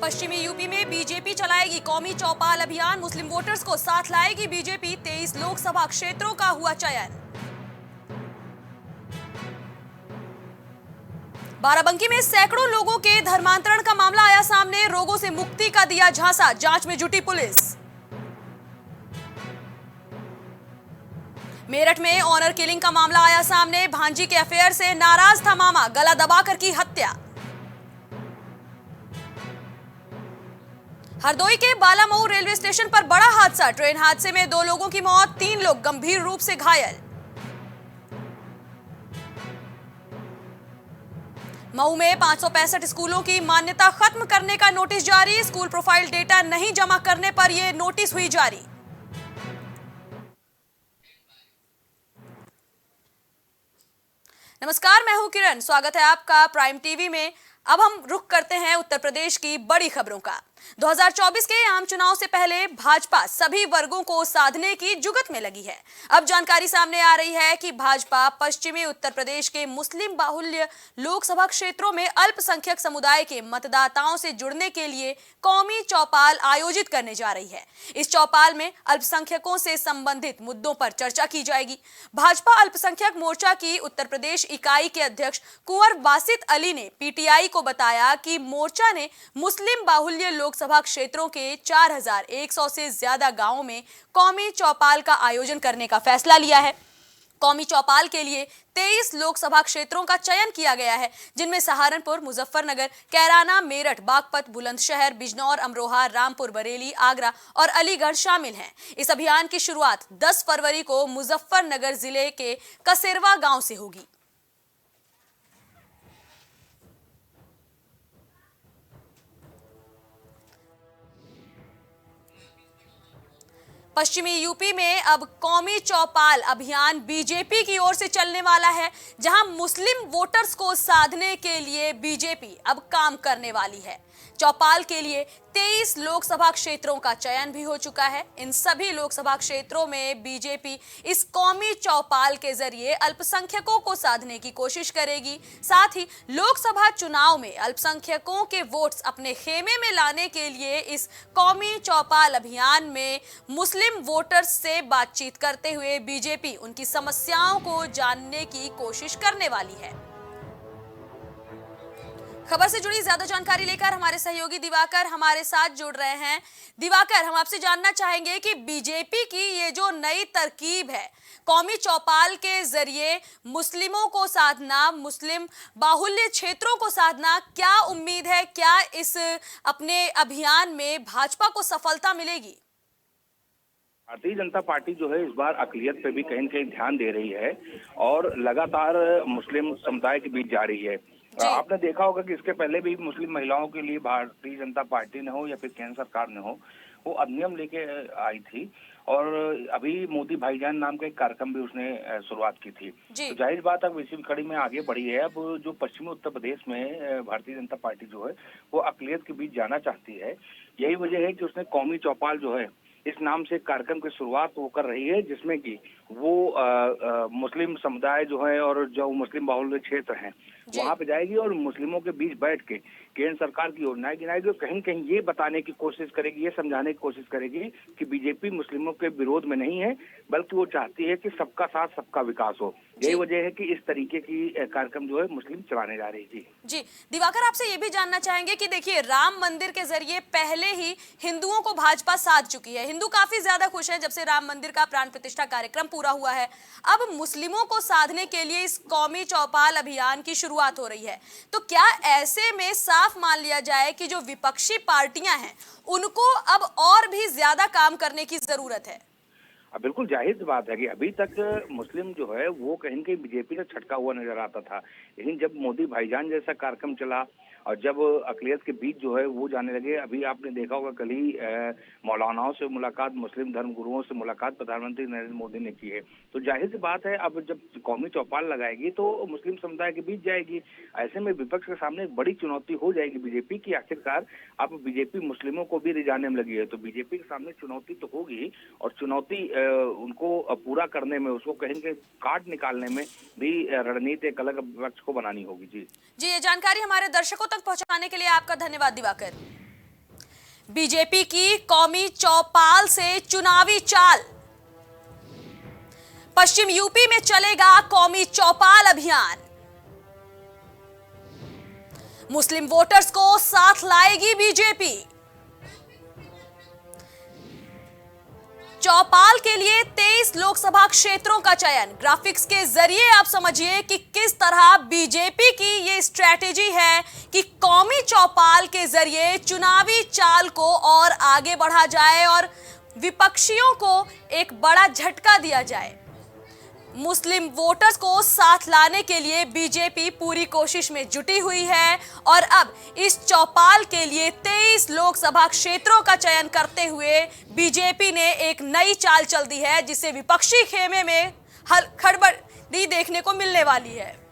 पश्चिमी यूपी में बीजेपी चलाएगी कौमी चौपाल अभियान, मुस्लिम वोटर्स को साथ लाएगी बीजेपी। 23 लोकसभा क्षेत्रों का हुआ चयन। बाराबंकी में सैकड़ों लोगों के धर्मांतरण का मामला आया सामने, रोगों से मुक्ति का दिया झांसा, जांच में जुटी पुलिस। मेरठ में ऑनर किलिंग का मामला आया सामने, भांजी के अफेयर से नाराज था मामा, गला दबाकर की हत्या। हरदोई के बालामऊ रेलवे स्टेशन पर बड़ा हादसा, ट्रेन हादसे में 2 लोगों की मौत, 3 लोग गंभीर रूप से घायल। मऊ में 565 स्कूलों की मान्यता खत्म करने का नोटिस जारी, स्कूल प्रोफाइल डेटा नहीं जमा करने पर यह नोटिस हुई जारी। नमस्कार, मैं हूं किरण, स्वागत है आपका प्राइम टीवी में। अब हम रुख करते हैं उत्तर प्रदेश की बड़ी खबरों का। 2024 के आम चुनाव से पहले भाजपा सभी वर्गों को साधने की जुगत में लगी है। अब जानकारी सामने आ रही है कि भाजपा पश्चिमी उत्तर प्रदेश के मुस्लिम बाहुल्य लोकसभा क्षेत्रों में अल्पसंख्यक समुदाय के मतदाताओं से जुड़ने के लिए कौमी चौपाल आयोजित करने जा रही है। इस चौपाल में अल्पसंख्यकों से संबंधित मुद्दों पर चर्चा की जाएगी। भाजपा अल्पसंख्यक मोर्चा की उत्तर प्रदेश इकाई के अध्यक्ष कुंवर वासित अली ने पीटीआई को बताया कि मोर्चा ने मुस्लिम बाहुल्य लोकसभा क्षेत्रों के 4100 से ज्यादा गांवों में कौमी चौपाल का आयोजन करने का फैसला लिया है। कौमी चौपाल के लिए 23 लोकसभा क्षेत्रों का चयन किया गया है, जिनमें सहारनपुर, मुजफ्फरनगर, कैराना, मेरठ, बागपत, बुलंदशहर, बिजनौर, अमरोहा, रामपुर, बरेली, आगरा और अलीगढ़ शामिल हैं। इस अभियान की शुरुआत 10 फरवरी को मुजफ्फरनगर जिले के कसेरवा गांव से होगी। पश्चिमी यूपी में अब कौमी चौपाल अभियान बीजेपी की ओर से चलने वाला है, जहां मुस्लिम वोटर्स को साधने के लिए बीजेपी अब काम करने वाली है। चौपाल के लिए 23 लोकसभा क्षेत्रों का चयन भी हो चुका है। इन सभी लोकसभा क्षेत्रों में बीजेपी इस कौमी चौपाल के जरिए अल्पसंख्यकों को साधने की कोशिश करेगी। साथ ही लोकसभा चुनाव में अल्पसंख्यकों के वोट्स अपने खेमे में लाने के लिए इस कौमी चौपाल अभियान में मुस्लिम वोटर्स से बातचीत करते हुए बीजेपी उनकी समस्याओं को जानने की कोशिश करने वाली है। खबर से जुड़ी ज्यादा जानकारी लेकर हमारे सहयोगी दिवाकर हमारे साथ जुड़ रहे हैं। दिवाकर, हम आपसे जानना चाहेंगे कि बीजेपी की ये जो नई तरकीब है, कौमी चौपाल के जरिए मुस्लिमों को साधना, मुस्लिम बाहुल्य क्षेत्रों को साधना, क्या उम्मीद है, क्या इस अपने अभियान में भाजपा को सफलता मिलेगी? भारतीय जनता पार्टी जो है इस बार अकलियत पे भी कहीं न कहीं ध्यान दे रही है और लगातार मुस्लिम समुदाय के बीच जा रही है। आपने देखा होगा कि इसके पहले भी मुस्लिम महिलाओं के लिए भारतीय जनता पार्टी ने हो या फिर केंद्र सरकार ने हो, वो अधिनियम लेके आई थी और अभी मोदी भाईजान नाम का एक कार्यक्रम भी उसने शुरुआत की थी। तो जाहिर बात अब इसी कड़ी में आगे बढ़ी है। अब जो पश्चिमी उत्तर प्रदेश में भारतीय जनता पार्टी जो है वो अकलियत के बीच जाना चाहती है। यही वजह है कि उसने कौमी चौपाल जो है इस नाम से कार्यक्रम की शुरुआत वो कर रही है, जिसमें कि वो मुस्लिम समुदाय जो है और जो मुस्लिम बाहुल्य क्षेत्र हैं वहां पे जाएगी और मुस्लिमों के बीच बैठ के केंद्र सरकार की योजनाएं गिनाएगी और कहीं कहीं ये बताने की कोशिश करेगी, ये समझाने की कोशिश करेगी कि बीजेपी मुस्लिमों के विरोध में नहीं है, बल्कि वो चाहती है कि सबका साथ सबका विकास हो। यही वजह है कि इस तरीके की कार्यक्रम जो है मुस्लिम चलाने जा रही है। जी दिवाकर, आपसे ये भी जानना चाहेंगे कि देखिए, राम मंदिर के जरिए पहले ही हिंदुओं को भाजपा साध चुकी है। हिंदू काफी ज्यादा खुश हैं जब से राम मंदिर का प्राण प्रतिष्ठा कार्यक्रम पूरा हुआ है। अब मुस्लिमों को साधने के लिए इस कौमी चौपाल अभियान की शुरुआत हो रही है। तो क्या ऐसे में साफ मान लिया जाए कि जो विपक्षी पार्टियां हैं उनको अब और भी ज्यादा काम करने की जरूरत है? बिल्कुल जाहिर बात है कि अभी तक मुस्लिम जो है वो कहीं कहीं बीजेपी से छटका हुआ नजर आता था, लेकिन जब मोदी भाईजान जैसा कार्यक्रम चला और जब अकलियत के बीच जो है वो जाने लगे, अभी आपने देखा होगा कल ही मौलानाओं से मुलाकात, मुस्लिम धर्म गुरुओं से मुलाकात प्रधानमंत्री नरेंद्र मोदी ने की है। तो जाहिर सी बात है अब जब कौमी चौपाल लगाएगी तो मुस्लिम समुदाय के बीच जाएगी। ऐसे में विपक्ष के सामने एक बड़ी चुनौती हो जाएगी बीजेपी की। आखिरकार अब बीजेपी मुस्लिमों को भी रिझाने में लगी है, तो बीजेपी के सामने चुनौती तो होगी और चुनौती उनको पूरा करने में, उसको कहीं कहीं काट निकालने में भी रणनीति एक अलग विपक्ष को बनानी होगी। जी, ये जानकारी हमारे दर्शकों तक पहुंचाने के लिए आपका धन्यवाद दिवाकर। बीजेपी की कौमी चौपाल से चुनावी चाल। पश्चिम यूपी में चलेगा कौमी चौपाल अभियान। मुस्लिम वोटर्स को साथ लाएगी बीजेपी। चौपाल के लिए 23 लोकसभा क्षेत्रों का चयन। ग्राफिक्स के जरिए आप समझिए कि किस तरह बीजेपी की ये स्ट्रैटेजी है कि कौमी चौपाल के जरिए चुनावी चाल को और आगे बढ़ा जाए और विपक्षियों को एक बड़ा झटका दिया जाए। मुस्लिम वोटर्स को साथ लाने के लिए बीजेपी पूरी कोशिश में जुटी हुई है और अब इस चौपाल के लिए 23 लोकसभा क्षेत्रों का चयन करते हुए बीजेपी ने एक नई चाल चल दी है, जिससे विपक्षी खेमे में खड़बड़ी देखने को मिलने वाली है।